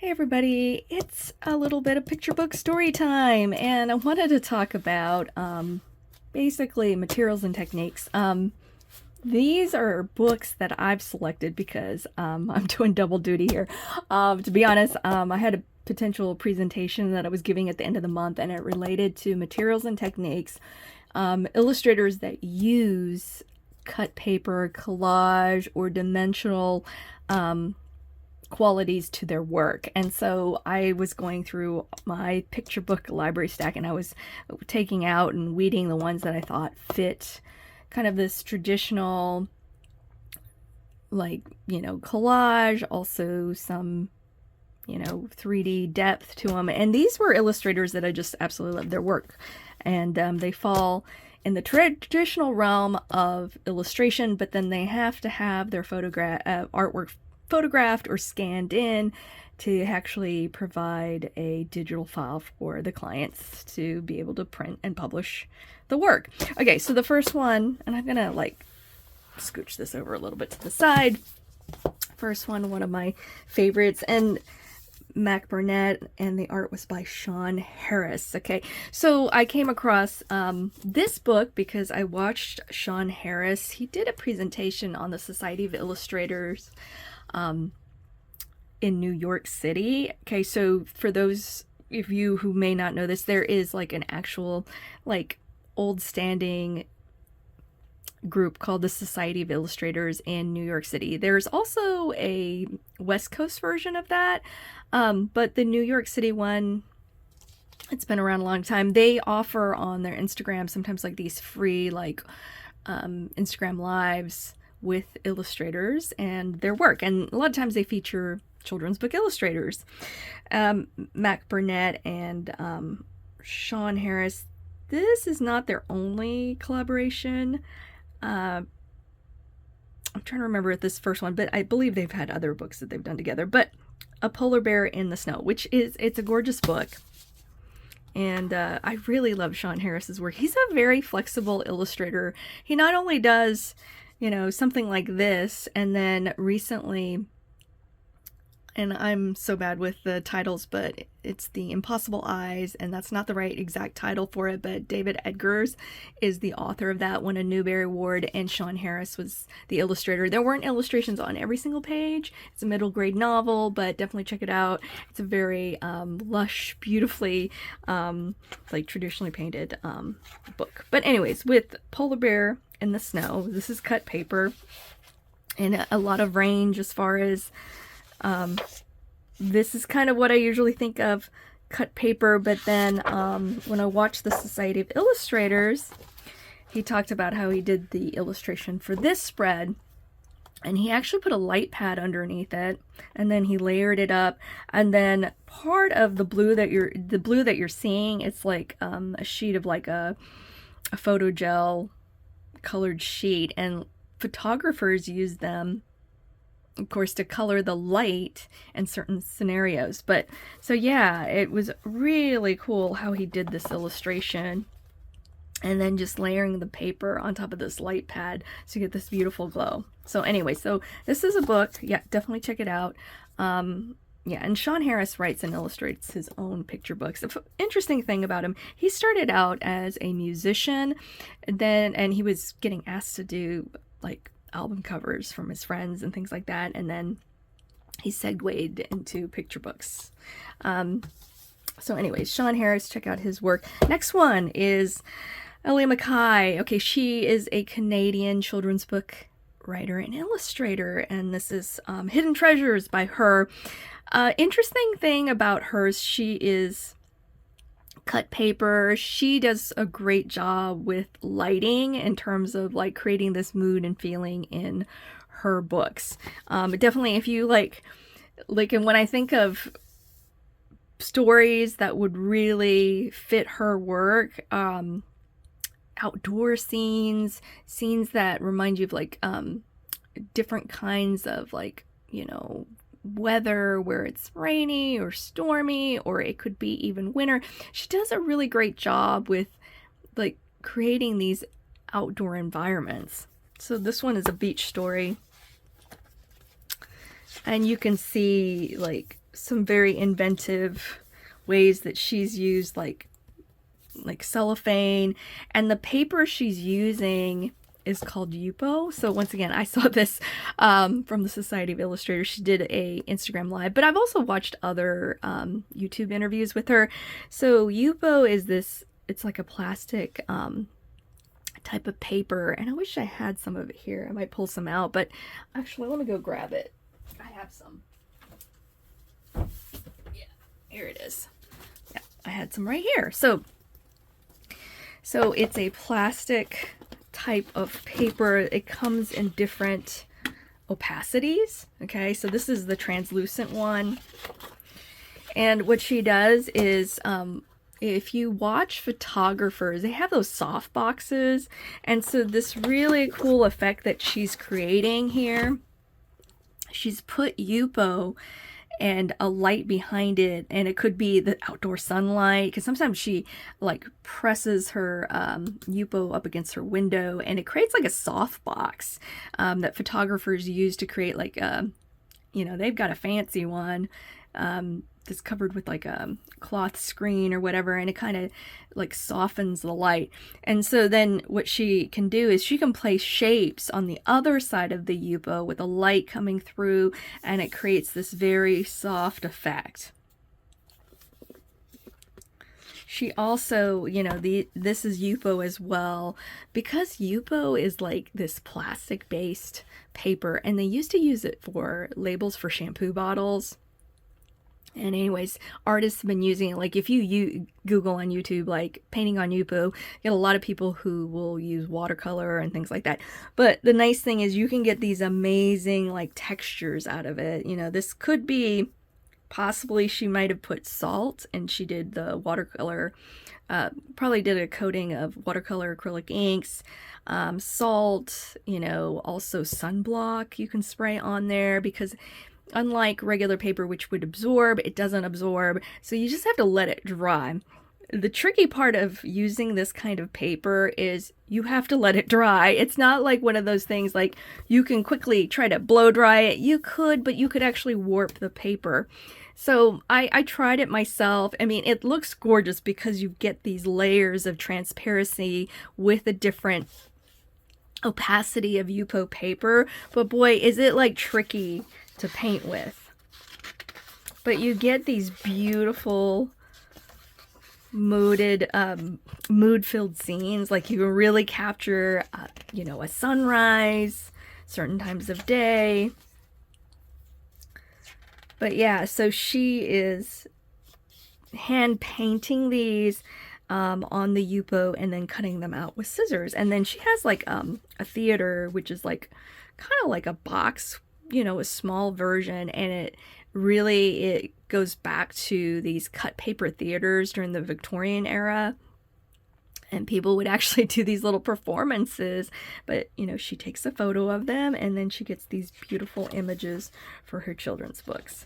Hey everybody, it's a little bit of picture book story time, and I wanted to talk about basically materials and techniques. These are books that I've selected because I'm doing double duty here. To be honest, I had a potential presentation that I was giving at the end of the month, and it related to materials and techniques, illustrators that use cut paper, collage, or dimensional qualities to their work. And so I was going through my picture book library stack, and I was taking out and weeding the ones that I thought fit kind of this traditional, like, collage, also some 3D depth to them. And these were illustrators that I just absolutely loved their work, and they fall in the traditional realm of illustration, but then they have to have their artwork photographed or scanned in to actually provide a digital file for the clients to be able to print and publish the work. Okay, so the first one, and I'm gonna like scooch this over a little bit to the side. First one of my favorites, and Barnett, and the art was by Shawn Harris. Okay, so I came across this book because I watched Shawn Harris. He did a presentation on the Society of Illustrators in New York City. Okay, so for those of you who may not know this, there is like an actual like old standing group called the Society of Illustrators in New York City. There's also a West Coast version of that, but the New York City one, it's been around a long time. They offer on their Instagram sometimes like these free like Instagram lives with illustrators and their work, and a lot of times they feature children's book illustrators. Barnett and Shawn Harris, this is not their only collaboration. I'm trying to remember this first one, but I believe they've had other books that they've done together. But A Polar Bear in the Snow, which it's a gorgeous book, and I really love Shawn Harris's work. He's a very flexible illustrator. He not only does something like this, and then recently, and I'm so bad with the titles, but it's The Impossible Eyes, and that's not the right exact title for it, but David Edgars is the author of that, won a Newbery Award, and Shawn Harris was the illustrator. There weren't illustrations on every single page. It's a middle grade novel, but definitely check it out. It's a very lush, beautifully like traditionally painted book. But anyways, with Polar Bear in the Snow, this is cut paper, and a lot of range as far as this is kind of what I usually think of cut paper, but then when I watched the Society of Illustrators, he talked about how he did the illustration for this spread, and he actually put a light pad underneath it, and then he layered it up, and then part of the blue that you're seeing, it's like a sheet of like a photo gel colored sheet, and photographers use them, of course, to color the light in certain scenarios. But so yeah, it was really cool how he did this illustration, and then just layering the paper on top of this light pad to get this beautiful glow. So anyway, so this is a book. Yeah, definitely check it out. Yeah, and Shawn Harris writes and illustrates his own picture books. The interesting thing about him, he started out as a musician, and he was getting asked to do like album covers from his friends and things like that, and then he segued into picture books. So anyways, Shawn Harris, check out his work. Next one is Elly MacKay. Okay, she is a Canadian children's book writer and illustrator, and this is Hidden Treasures by her. Interesting thing about hers, she is cut paper. She does a great job with lighting in terms of like creating this mood and feeling in her books. Definitely, if you like, and when I think of stories that would really fit her work, outdoor scenes that remind you of like different kinds of like weather, where it's rainy or stormy, or it could be even winter. She does a really great job with like creating these outdoor environments. So this one is a beach story, and you can see like some very inventive ways that she's used like cellophane, and the paper she's using is called Yupo. So once again, I saw this from the Society of Illustrators. She did a Instagram live, but I've also watched other YouTube interviews with her. So Yupo is this, it's like a plastic type of paper, and I wish I had some of it here. I might pull some out, but actually let me go grab it. I have some. Yeah, here it is. Yeah, I had some right here. So it's a plastic type of paper. It comes in different opacities. Okay, so this is the translucent one. And what she does is, if you watch photographers, they have those soft boxes. And so this really cool effect that she's creating here, she's put Yupo and a light behind it, and it could be the outdoor sunlight, because sometimes she like presses her Yupo up against her window, and it creates like a soft box that photographers use to create like you know, they've got a fancy one that's covered with like a cloth screen or whatever, and it kind of like softens the light. And so then what she can do is she can place shapes on the other side of the Yupo with a light coming through, and it creates this very soft effect. She also, you know, this is Yupo as well, because Yupo is like this plastic based paper, and they used to use it for labels for shampoo bottles. And anyways, artists have been using it. Like if you Google on YouTube, like painting on Yupo, you get a lot of people who will use watercolor and things like that. But the nice thing is you can get these amazing like textures out of it. You know, this could be, possibly she might have put salt, and she did the watercolor, probably did a coating of watercolor acrylic inks, salt, you know, also sunblock you can spray on there, because unlike regular paper, which would absorb, it doesn't absorb. So you just have to let it dry. The tricky part of using this kind of paper is you have to let it dry. It's not like one of those things like you can quickly try to blow dry it. You could, but you could actually warp the paper. So I tried it myself. I mean, it looks gorgeous because you get these layers of transparency with a different opacity of Yupo paper. But boy, is it like tricky to paint with. But you get these beautiful mood-filled scenes. Like you can really capture, you know, a sunrise, certain times of day. But yeah, so she is hand painting these on the Yupo and then cutting them out with scissors. And then she has like a theater, which is like kind of like a box, you know, a small version, and it goes back to these cut paper theaters during the Victorian era, and people would actually do these little performances. But you know, she takes a photo of them, and then she gets these beautiful images for her children's books.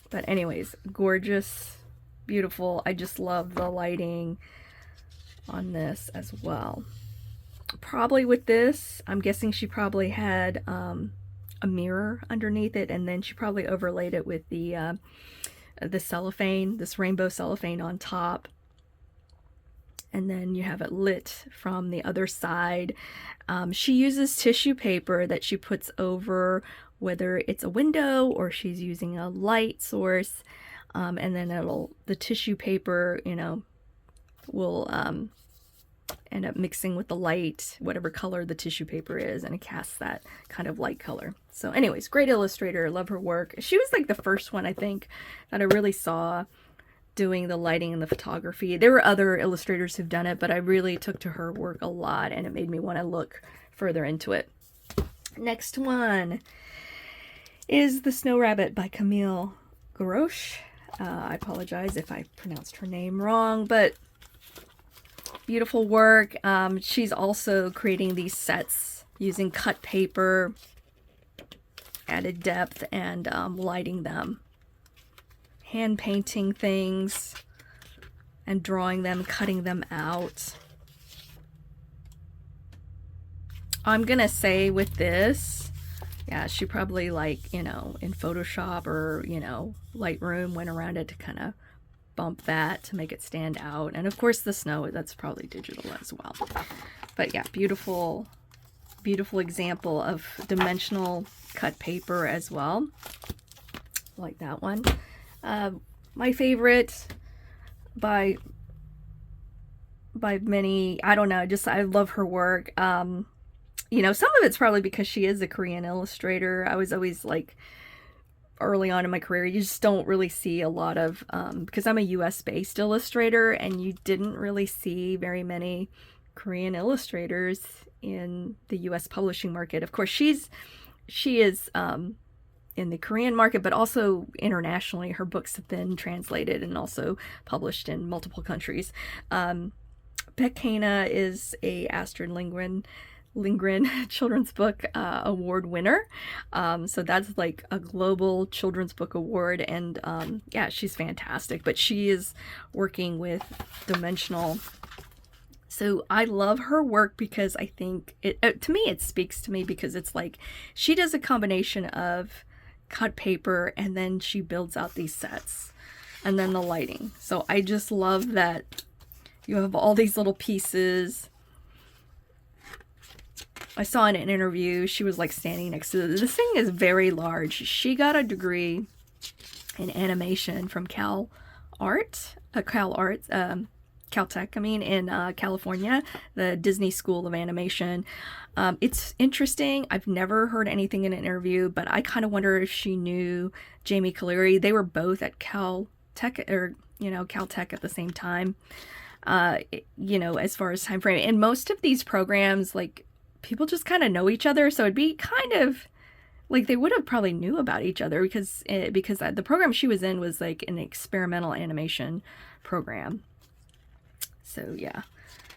But anyways, gorgeous, beautiful. I just love the lighting on this as well. Probably with this, I'm guessing she probably had a mirror underneath it, and then she probably overlaid it with the cellophane, this rainbow cellophane on top, and then you have it lit from the other side. She uses tissue paper that she puts over, whether it's a window or she's using a light source, and then the tissue paper, you know, will end up mixing with the light, whatever color the tissue paper is, and it casts that kind of light color. So anyways, great illustrator. Love her work. She was like the first one, I think, that I really saw doing the lighting and the photography. There were other illustrators who've done it, but I really took to her work a lot, and it made me want to look further into it. Next one is The Snow Rabbit by Camille Garoche. I apologize if I pronounced her name wrong, but beautiful work. She's also creating these sets using cut paper, added depth, and lighting them. Hand painting things and drawing them, cutting them out. I'm gonna say with this, Yeah, she probably like, you know, in Photoshop or, you know, Lightroom went around it to kind of bump that to make it stand out. And of course the snow, that's probably digital as well. But yeah, beautiful, beautiful example of dimensional cut paper as well. Like that one. My favorite by many, I don't know, just I love her work. You know, some of it's probably because she is a Korean illustrator. I was always like, early on in my career, you just don't really see a lot of, because I'm a US based illustrator, and you didn't really see very many Korean illustrators in the US publishing market. Of course, she is in the Korean market, but also internationally. Her books have been translated and also published in multiple countries. Baek Heena is a Astrid Lindgren children's book award winner. So that's like a global children's book award, and yeah, she's fantastic. But she is working with dimensional. So I love her work because I think to me, it speaks to me because it's like she does a combination of cut paper and then she builds out these sets and then the lighting. So I just love that you have all these little pieces. I saw in an interview, she was like standing next to this thing is very large. She got a degree in animation from Caltech, I mean, in California, the Disney School of Animation. It's interesting. I've never heard anything in an interview, but I kind of wonder if she knew Jamie Colleary. They were both at Caltech, or, you know, Caltech at the same time, you know, as far as time frame. And most of these programs, like, people just kind of know each other, so it'd be kind of like they would have probably knew about each other because the program she was in was like an experimental animation program. So yeah.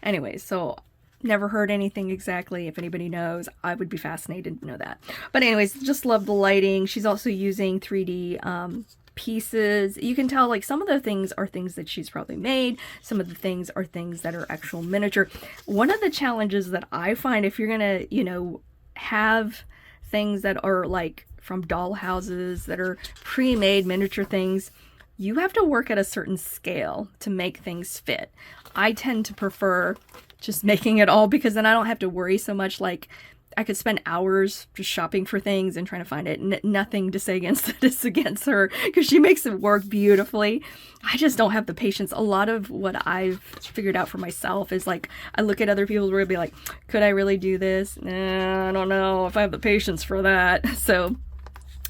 Anyways, so never heard anything exactly. If anybody knows, I would be fascinated to know that. But anyways, just love the lighting. She's also using 3D pieces. You can tell like some of the things are things that she's probably made. Some of the things are things that are actual miniature. One of the challenges that I find if you're gonna, you know, have things that are like from doll houses that are pre-made miniature things, you have to work at a certain scale to make things fit. I tend to prefer just making it all because then I don't have to worry so much. Like I could spend hours just shopping for things and trying to find it. Nothing to say against this against her because she makes it work beautifully. I just don't have the patience. A lot of what I've figured out for myself is like I look at other people's work and be like, could I really do this? Nah, I don't know if I have the patience for that. So,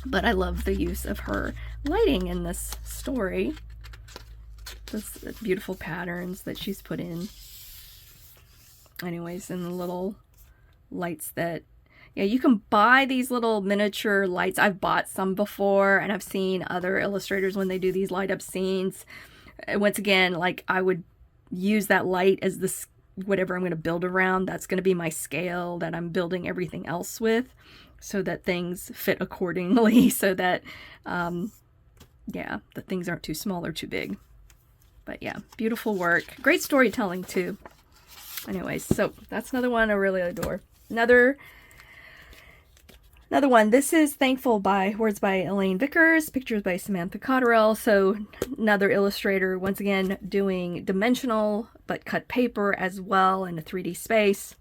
but I love the use of her lighting in this story. Those beautiful patterns that she's put in. Anyways, and the little lights that, yeah, you can buy these little miniature lights. I've bought some before, and I've seen other illustrators when they do these light up scenes. Once again, like I would use that light as this whatever I'm going to build around. That's going to be my scale that I'm building everything else with, so that things fit accordingly. So that, yeah, the things aren't too small or too big. But yeah, beautiful work. Great storytelling too. Anyways, so that's another one I really adore. Another one. This is Thankful by words by Elaine Vickers, pictures by Samantha Cotterill. So another illustrator, once again, doing dimensional but cut paper as well in a 3D space.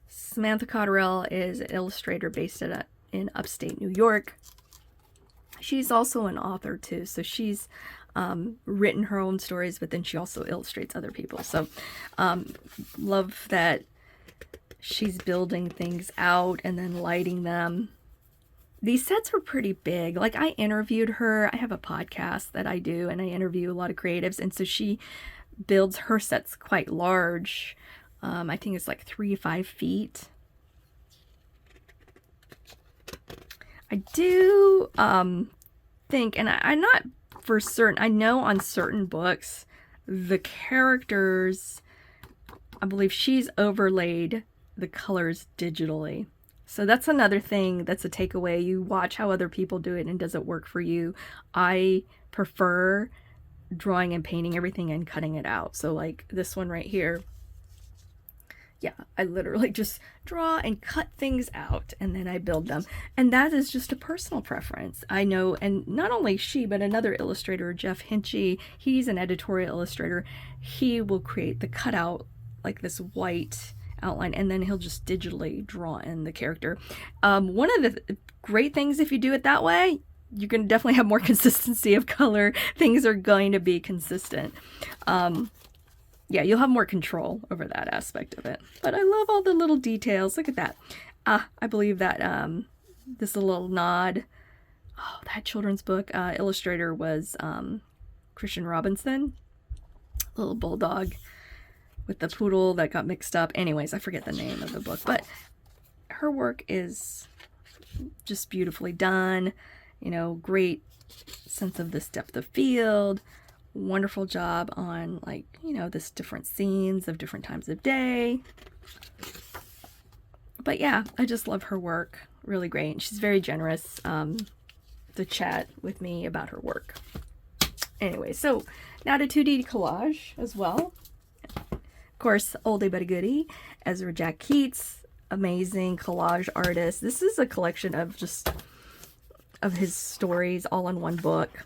Samantha Cotterill is an illustrator based in upstate New York. She's also an author too, so she's written her own stories, but then she also illustrates other people. So love that she's building things out and then lighting them. These sets are pretty big. Like I interviewed her. I have a podcast that I do, and I interview a lot of creatives, and so she builds her sets quite large. I think it's like 3 to 5 feet. I do think, and I'm not for certain, I know on certain books, the characters, I believe she's overlaid the colors digitally. So that's another thing that's a takeaway. You watch how other people do it and does it work for you. I prefer drawing and painting everything and cutting it out. So like this one right here, yeah, I literally just draw and cut things out and then I build them. And that is just a personal preference. I know, and not only she, but another illustrator, Jeff Hinchy, he's an editorial illustrator. He will create the cutout, like this white outline, and then he'll just digitally draw in the character. One of the great things, if you do it that way, you're going to definitely have more consistency of color. Things are going to be consistent. Yeah, you'll have more control over that aspect of it. But I love all the little details. Look at that. I believe that this little nod. Oh, that children's book illustrator was Christian Robinson. Little bulldog with the poodle that got mixed up. Anyways, I forget the name of the book. But her work is just beautifully done. You know, great sense of this depth of field. Wonderful job on, like, you know, this different scenes of different times of day. But yeah, I just love her work. Really great. And she's very generous to chat with me about her work. Anyway, so now to 2D collage as well. Of course, oldie but a goodie. Ezra Jack Keats, amazing collage artist. This is a collection of just of his stories all in one book.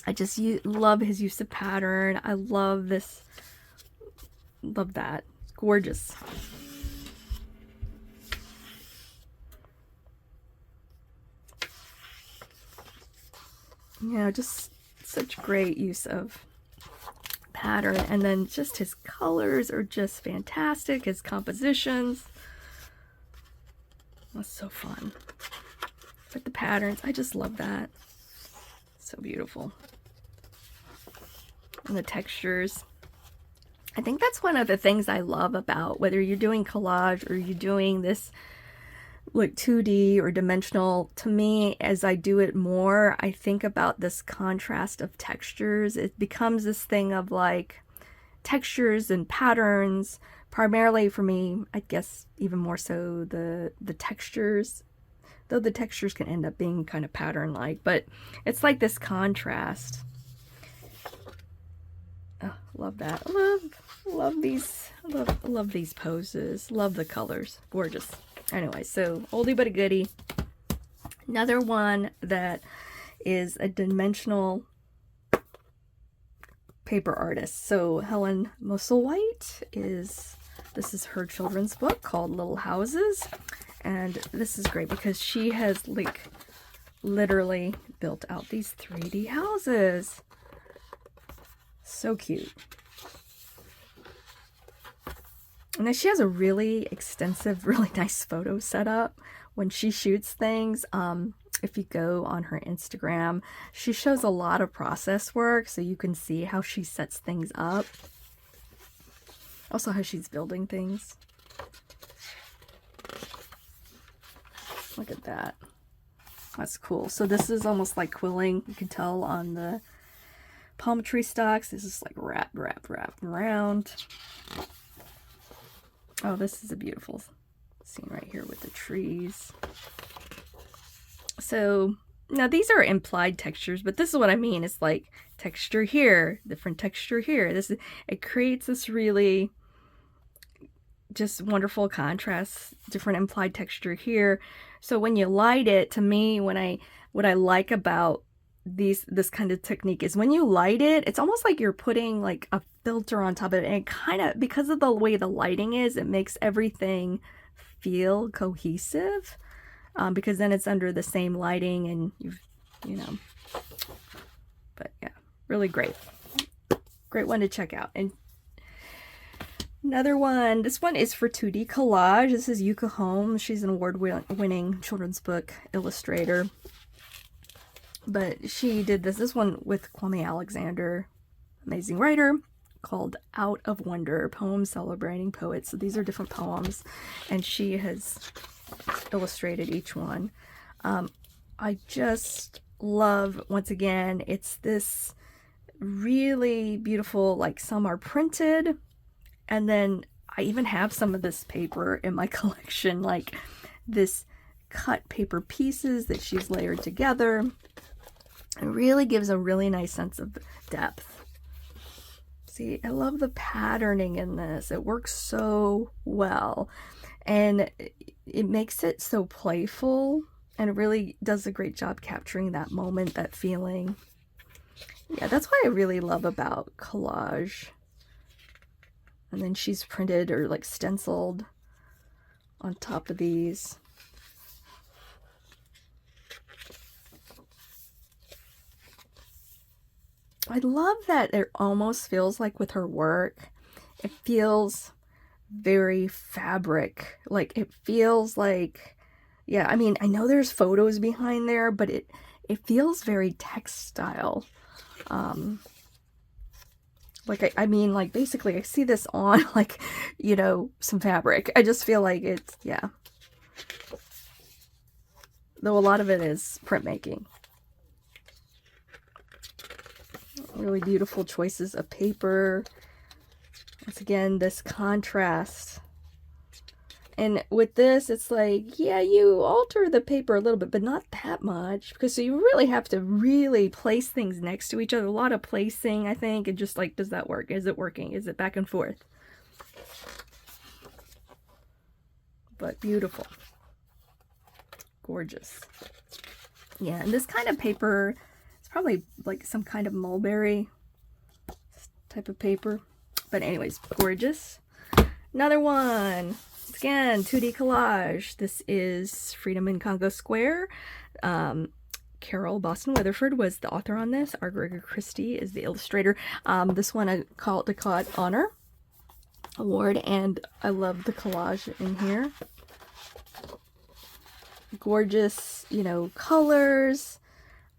I just love his use of pattern. I love this. Love that. Gorgeous. Yeah, just such great use of pattern. And then just his colors are just fantastic. His compositions. That's so fun. But the patterns, I just love that. So beautiful. And the textures. I think that's one of the things I love about whether you're doing collage or you're doing this like 2D or dimensional. To me, as I do it more, I think about this contrast of textures. It becomes this thing of like textures and patterns. Primarily for me, I guess even more so the textures. Though the textures can end up being kind of pattern-like, but it's like this contrast. Oh, love that. Love these. Love these poses. Love the colors. Gorgeous. Anyway, so oldie but a goodie. Another one that is a dimensional paper artist. So Helen Musselwhite this is her children's book called Little Houses. And this is great because she has like literally built out these 3D houses. So cute. And then she has a really extensive, really nice photo setup when she shoots things. If you go on her Instagram, she shows a lot of process work so you can see how she sets things up. Also how she's building things. Look at that. That's cool. So this is almost like quilling. You can tell on the palm tree stalks. This is like wrap around. Oh, this is a beautiful scene right here with the trees. So now these are implied textures, but this is what I mean. It's like texture here, different texture here. It creates this really just wonderful contrast, different implied texture here. So when you light it, to me, what I like about this kind of technique is when you light it, it's almost like you're putting like a filter on top of it, and it kind of, because of the way the lighting is, it makes everything feel cohesive, because then it's under the same lighting, and you know, but yeah, really great one to check out. And another one, this one is for 2D collage. This is Euka Holmes. She's an award-winning children's book illustrator. But she did this one with Kwame Alexander, amazing writer, called Out of Wonder, Poems Celebrating Poets. So these are different poems, and she has illustrated each one. I just love, once again, it's this really beautiful, like some are printed, and then I even have some of this paper in my collection, like this cut paper pieces that she's layered together. It really gives a really nice sense of depth. See, I love the patterning in this. It works so well. And it makes it so playful. And it really does a great job capturing that moment, that feeling. Yeah, that's what I really love about collage. And then she's printed or like stenciled on top of these. I love that it almost feels like with her work, it feels very fabric. Like it feels like, yeah, I mean, I know there's photos behind there, but it feels very textile. Like, I mean, like, basically, I see this on, like, you know, some fabric. I just feel like it's, yeah. Though a lot of it is printmaking. Really beautiful choices of paper. Once again, this contrast. And with this, it's like, yeah, you alter the paper a little bit, but not that much. Because so you really have to really place things next to each other. A lot of placing, I think. And just like, does that work? Is it working? Is it back and forth? But beautiful. Gorgeous. Yeah, and this kind of paper, it's probably like some kind of mulberry type of paper. But anyways, gorgeous. Another one. Again, 2D collage. This is Freedom in Congo Square. Carole Boston Weatherford was the author on this. Our Gregory Christie is the illustrator. This one I call it the Cod Honor Award, and I love the collage in here. Gorgeous, you know, colors.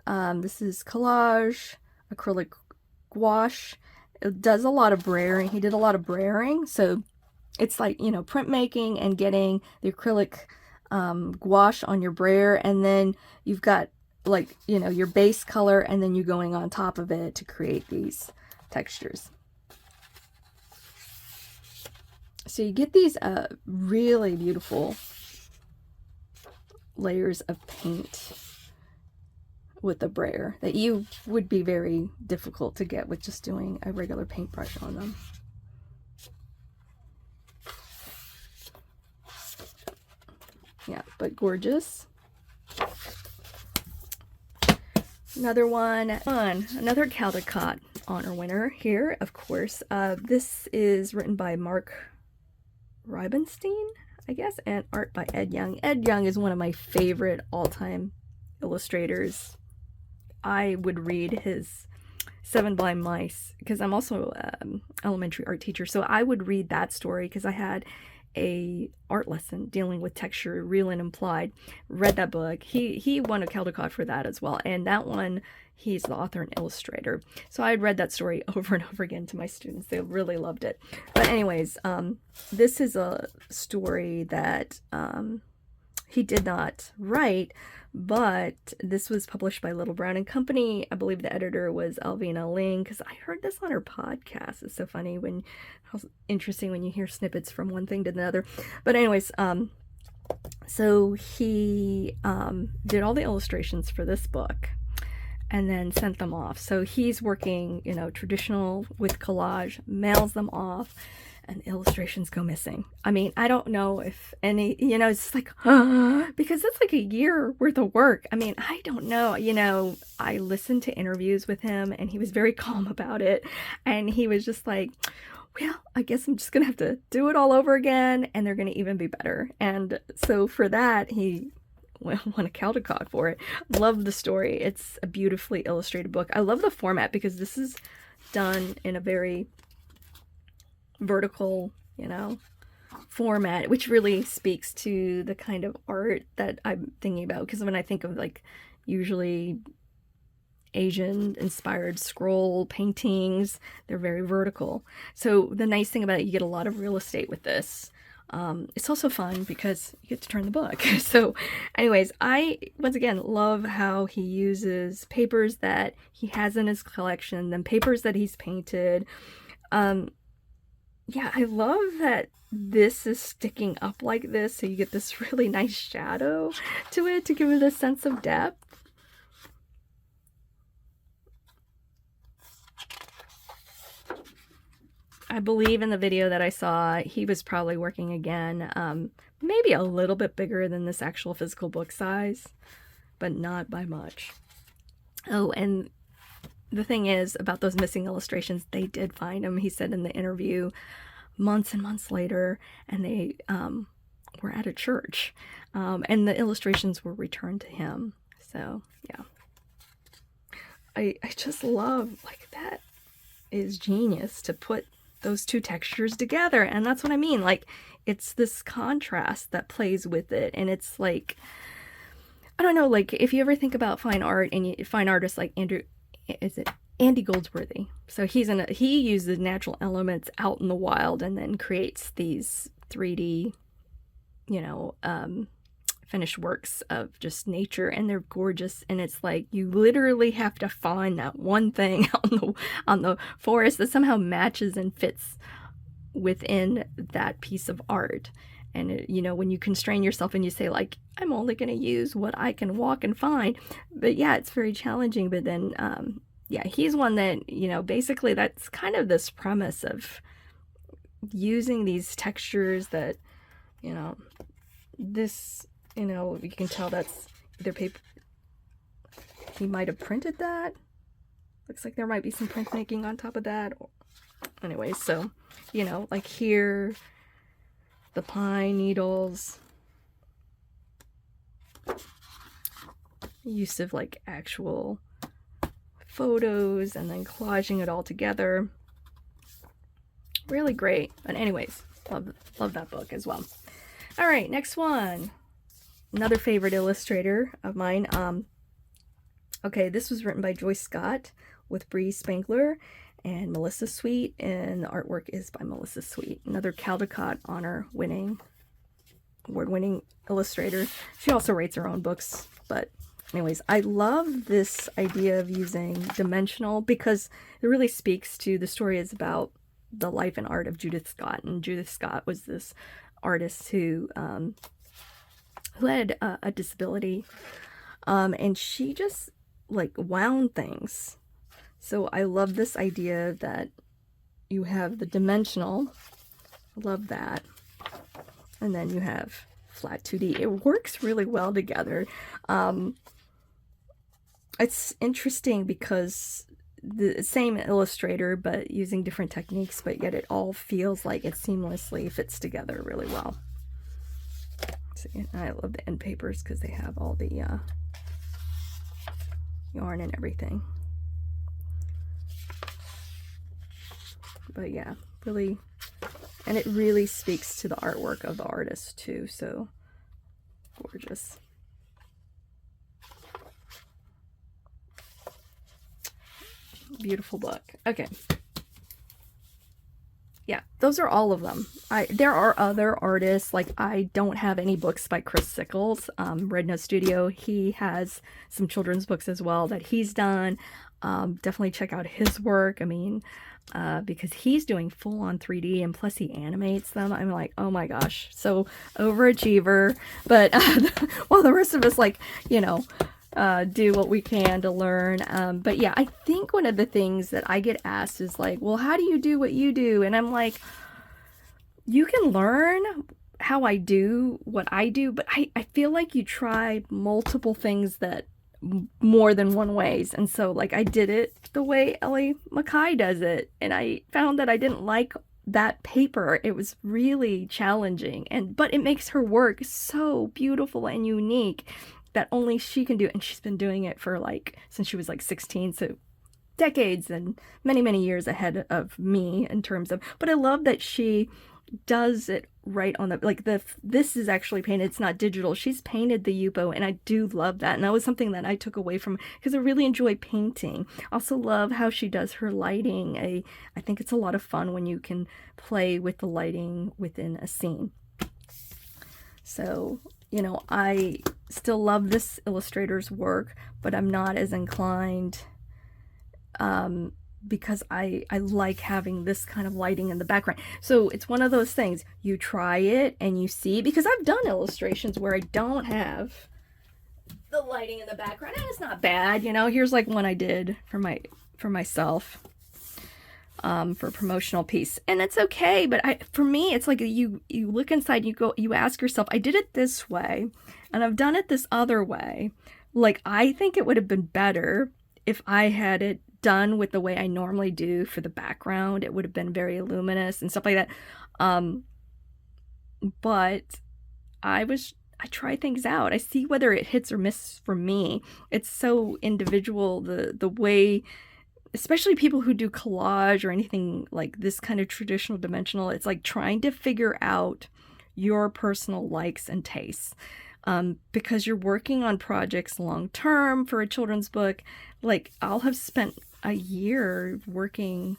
This is collage, acrylic gouache. It does a lot of brayering. He did a lot of brayering, so it's like, you know, printmaking and getting the acrylic gouache on your brayer, and then you've got, like, you know, your base color, and then you're going on top of it to create these textures. So you get these really beautiful layers of paint with the brayer that you would be very difficult to get with just doing a regular paintbrush on them. Yeah, but gorgeous. Another one, another Caldecott honor winner here, of course. This is written by Mark Reibenstein, I guess, and art by Ed Young. Ed Young is one of my favorite all-time illustrators. I would read his Seven Blind Mice because I'm also an elementary art teacher, so I would read that story because I had a art lesson dealing with texture, real and implied. Read that book. He won a Caldecott for that as well, and that one, he's the author and illustrator. So I read that story over and over again to my students. They really loved it. But anyways, this is a story that he did not write, but this was published by Little Brown and Company. I believe the editor was Alvina Ling, because I heard this on her podcast. It's so funny how interesting when you hear snippets from one thing to another. But anyways, so he did all the illustrations for this book and then sent them off. So he's working, you know, traditional with collage, mails them off, and illustrations go missing. I mean, I don't know if any, you know, it's like, because it's like a year worth of work. I mean, I don't know, you know, I listened to interviews with him and he was very calm about it. And he was just like, well, I guess I'm just going to have to do it all over again and they're going to even be better. And so for that, he won a Caldecott for it. Love the story. It's a beautifully illustrated book. I love the format because this is done in a very vertical, you know, format, which really speaks to the kind of art that I'm thinking about. Because when I think of, like, usually Asian inspired scroll paintings, they're very vertical. So the nice thing about it, you get a lot of real estate with this. It's also fun because you get to turn the book. So anyways, I once again love how he uses papers that he has in his collection, then papers that he's painted. Yeah, I love that this is sticking up like this, so you get this really nice shadow to it to give it a sense of depth. I believe in the video that I saw, he was probably working again, maybe a little bit bigger than this actual physical book size, but not by much. Oh, and the thing is about those missing illustrations, they did find them. He said in the interview months and months later, and they were at a church, and the illustrations were returned to him. So yeah, I just love, like, that is genius to put those two textures together. And that's what I mean, like, it's this contrast that plays with it. And it's like, I don't know, like, if you ever think about fine art and you find artists like Andy Goldsworthy. So he uses natural elements out in the wild and then creates these 3D, finished works of just nature, and they're gorgeous. And it's like you literally have to find that one thing on the forest that somehow matches and fits within that piece of art. And when you constrain yourself and you say, like, I'm only going to use what I can walk and find, but yeah, it's very challenging. But then yeah, he's one that, basically that's kind of this premise of using these textures that, this, you can tell that's either paper. He might have printed that. Looks like there might be some printmaking on top of that. Anyway, so, like here, the pine needles. Use of like actual photos and then collaging it all together. Really great. But anyways, love that book as well. All right, next one. Another favorite illustrator of mine. Okay, this was written by Joyce Scott with Bree Spangler and Melissa Sweet, and the artwork is by Melissa Sweet. Another Caldecott award-winning illustrator. She also writes her own books, but anyways, I love this idea of using dimensional because it really speaks to the story is about the life and art of Judith Scott. And Judith Scott was this artist who had a disability, and she just like wound things. So I love this idea that you have the dimensional, love that, and then you have flat 2D. It works really well together. It's interesting because the same illustrator but using different techniques, but yet it all feels like it seamlessly fits together really well. See, I love the end papers because they have all the yarn and everything. But yeah, really, and it really speaks to the artwork of the artist too, so gorgeous. Beautiful book. Okay. Yeah, those are all of them. There are other artists, like I don't have any books by Chris Sickles. Red Nose Studio, he has some children's books as well that he's done. Definitely check out his work. I mean, because he's doing full-on 3D and plus he animates them. I'm like, oh my gosh, so overachiever. But while the rest of us, like, do what we can to learn. But yeah, I think one of the things that I get asked is like, well, how do you do what you do? And I'm like, you can learn how I do what I do, but I feel like you try multiple things that more than one ways. And so like I did it the way MacKay does it, and I found that I didn't like that paper. It was really challenging, but it makes her work so beautiful and unique that only she can do. And she's been doing it for since she was 16, so decades and many, many years ahead of me in terms of, but I love that she does it right on the, this is actually painted, it's not digital. She's painted the Yupo, and I do love that. And that was something that I took away from, because I really enjoy painting. Also love how she does her lighting. I think it's a lot of fun when you can play with the lighting within a scene. So, I still love this illustrator's work, but I'm not as inclined, because I like having this kind of lighting in the background. So it's one of those things, you try it and you see, because I've done illustrations where I don't have the lighting in the background, and it's not bad, here's one I did for myself. for a promotional piece. And it's okay, but for me, it's like you look inside, you ask yourself, I did it this way, and I've done it this other way. Like, I think it would have been better if I had it done with the way I normally do for the background. It would have been very luminous and stuff like that. But I try things out. I see whether it hits or misses for me. It's so individual, the way, especially people who do collage or anything like this kind of traditional dimensional, it's like trying to figure out your personal likes and tastes. Because you're working on projects long term for a children's book. Like, I'll have spent a year working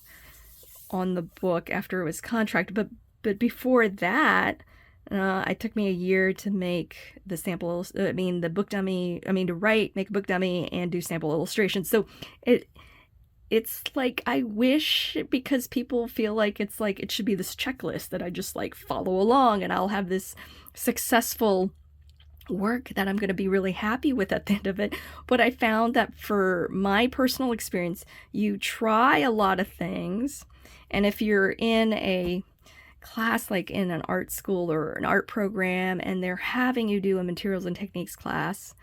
on the book after it was contracted, but before that, it took me a year to make the samples. The book dummy. To write, make a book dummy, and do sample illustrations. So it's like, I wish, because people feel like it's like it should be this checklist that I just like follow along, and I'll have this successful work that I'm going to be really happy with at the end of it. But I found that for my personal experience, you try a lot of things, and if you're in a class like in an art school or an art program, and they're having you do a materials and techniques class,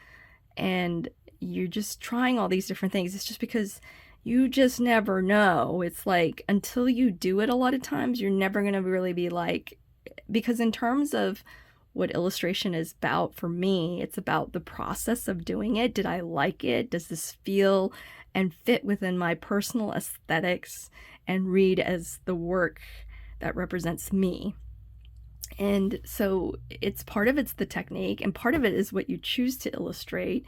and you're just trying all these different things, it's just because you just never know. It's like, until you do it a lot of times, you're never going to really be like, because in terms of what illustration is about for me, it's about the process of doing it. Did I like it? Does this feel and fit within my personal aesthetics and read as the work that represents me? And so it's part of it's the technique, and part of it is what you choose to illustrate.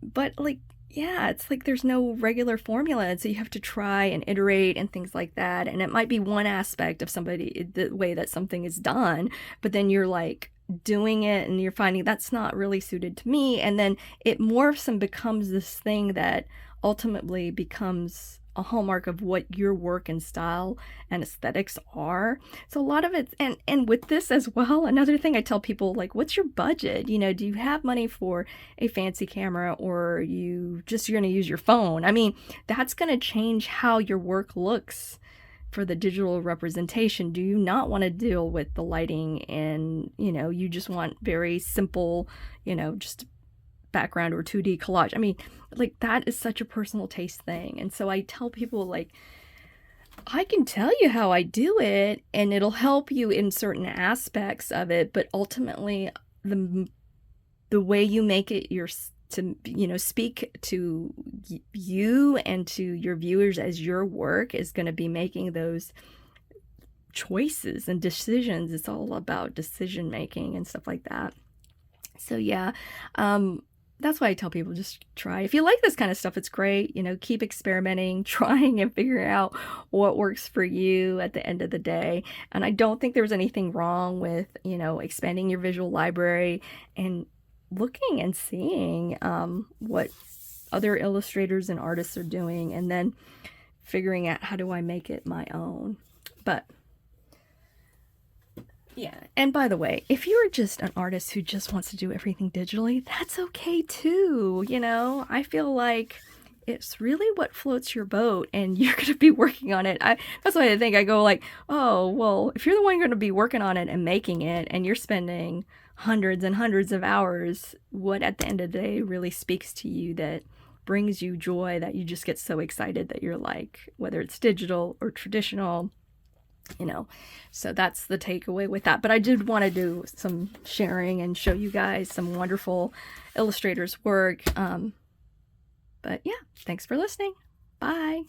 But like, yeah, it's like there's no regular formula, and so you have to try and iterate and things like that. And it might be one aspect of the way that something is done, but then you're like doing it and you're finding that's not really suited to me, and then it morphs and becomes this thing that ultimately becomes a hallmark of what your work and style and aesthetics are. So a lot of it, and with this as well, another thing I tell people, like, what's your budget? Do you have money for a fancy camera, or you're going to use your phone? I mean, that's going to change how your work looks for the digital representation. Do you not want to deal with the lighting, and you just want very simple, just background or 2D collage? I mean, like, that is such a personal taste thing. And so I tell people, like, I can tell you how I do it, and it'll help you in certain aspects of it, but ultimately the way you make it speak to you and to your viewers as your work is going to be making those choices and decisions. It's all about decision making and stuff like that. So yeah, that's why I tell people, just try. If you like this kind of stuff, it's great. Keep experimenting, trying, and figuring out what works for you at the end of the day. And I don't think there's anything wrong with, expanding your visual library and looking and seeing what other illustrators and artists are doing, and then figuring out, how do I make it my own? But yeah, and by the way, if you're just an artist who just wants to do everything digitally, that's okay too. I feel like it's really what floats your boat, and you're going to be working on it. That's why I think I go like, oh, well, if you're the one going to be working on it and making it, and you're spending hundreds and hundreds of hours, what at the end of the day really speaks to you, that brings you joy, that you just get so excited that you're like, whether it's digital or traditional, so that's the takeaway with that. But I did want to do some sharing and show you guys some wonderful illustrators' work. But yeah, thanks for listening. Bye.